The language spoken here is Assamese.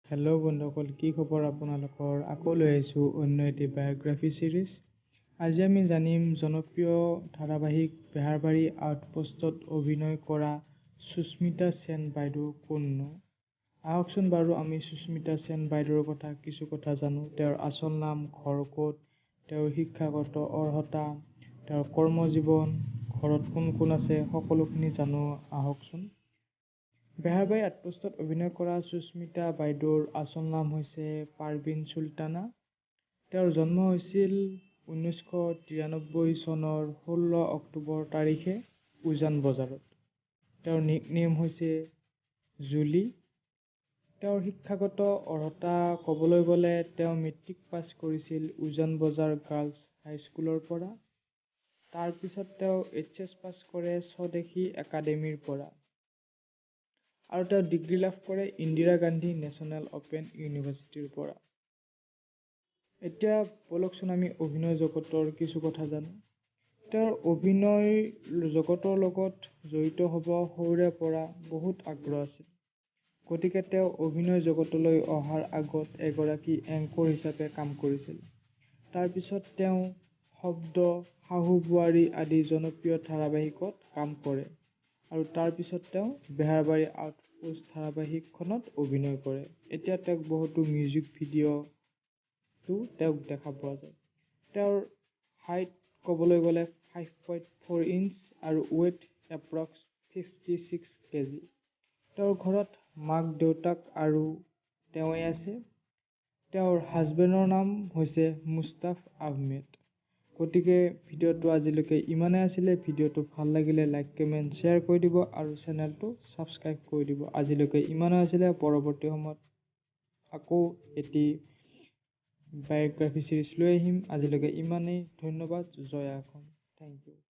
হেল্ল' বন্ধুসকল, কি খবৰ আপোনালোকৰ? আকৌ লৈ আহিছোঁ অন্য এটি বায়োগ্ৰাফি চিৰিজ। আজি আমি জানিম জনপ্ৰিয় ধাৰাবাহিক বেহাৰবাৰী আউটপোষ্টত অভিনয় কৰা সুস্মিতা সেন বাইদেউ কোননো। আহকচোন বাৰু আমি সুস্মিতা সেন বাইদেউৰ কথা কিছু কথা জানো। তেওঁৰ আচল নাম, ঘৰ ক'ত, তেওঁৰ শিক্ষাগত অৰ্হতা, তেওঁৰ কৰ্মজীৱন, ঘৰত কোন কোন আছে, সকলোখিনি জানো আহকচোন। বেহাৰবাৰী আউটপোষ্টত অভিনয় কৰা সুস্মিতা বাইদেউৰ আচল নাম হৈছে পাৰভিন চুলতানা। তেওঁৰ জন্ম হৈছিল 1993 চনৰ 16 অক্টোবৰ তাৰিখে উজান বজাৰত। তেওঁৰ নিকনেম হৈছে জুলি। তেওঁৰ শিক্ষাগত অৰ্হতা ক'বলৈ গ'লে তেওঁ মেট্ৰিক পাছ কৰিছিল উজান বজাৰ গাৰ্লছ হাইস্কুলৰ পৰা। তাৰপিছত তেওঁ HS পাছ কৰে স্বদেশী একাডেমীৰ পৰা আৰু তেওঁ ডিগ্ৰী লাভ কৰে ইন্দিৰা গান্ধী নেশ্যনেল অপেন ইউনিভাৰ্চিটিৰ পৰা। এতিয়া বলকচোন আমি অভিনয় জগতৰ কিছু কথা জানো। তেওঁৰ অভিনয় জগতৰ লগত জড়িত হ'ব সৰুৰে পৰা বহুত আগ্ৰহ আছিল। গতিকে তেওঁ অভিনয় জগতলৈ অহাৰ আগত এগৰাকী এংকৰ হিচাপে কাম কৰিছিল। তাৰপিছত তেওঁ শব্দ, শাহু বোৱাৰী আদি জনপ্ৰিয় ধাৰাবাহিকত কাম কৰে আৰু তাৰপিছত তেওঁ বেহাৰবাৰী আউটপোষ্ট ধাৰাবাহিকখনত অভিনয় কৰে। এতিয়া তেওঁক বহুতো মিউজিক ভিডিঅ'তো তেওঁক দেখা পোৱা যায়। তেওঁৰ হাইট ক'বলৈ গ'লে 5.4 ইঞ্চ আৰু ৱেইট এপ্ৰক্স 56 kg। তেওঁৰ ঘৰত মাক দেউতাক আৰু তেওঁৱেই আছে। তেওঁৰ হাজবেণ্ডৰ নাম হৈছে মুস্তাফ আহমেদ। গতিকে ভিডিঅ'টো আজিলৈকে ইমানেই আছিলে। ভিডিঅ'টো ভাল লাগিলে লাইক, কমেণ্ট, শ্বেয়াৰ কৰি দিব আৰু চেনেলটো ছাবস্ক্ৰাইব কৰি দিব। আজিলৈকে ইমানেই আছিলে। পৰৱৰ্তী সময়ত আকৌ এটি বায়োগ্ৰাফি চিৰিজ লৈ আহিম। আজিলৈকে ইমানেই। ধন্যবাদ। জয় অসম। Thank U.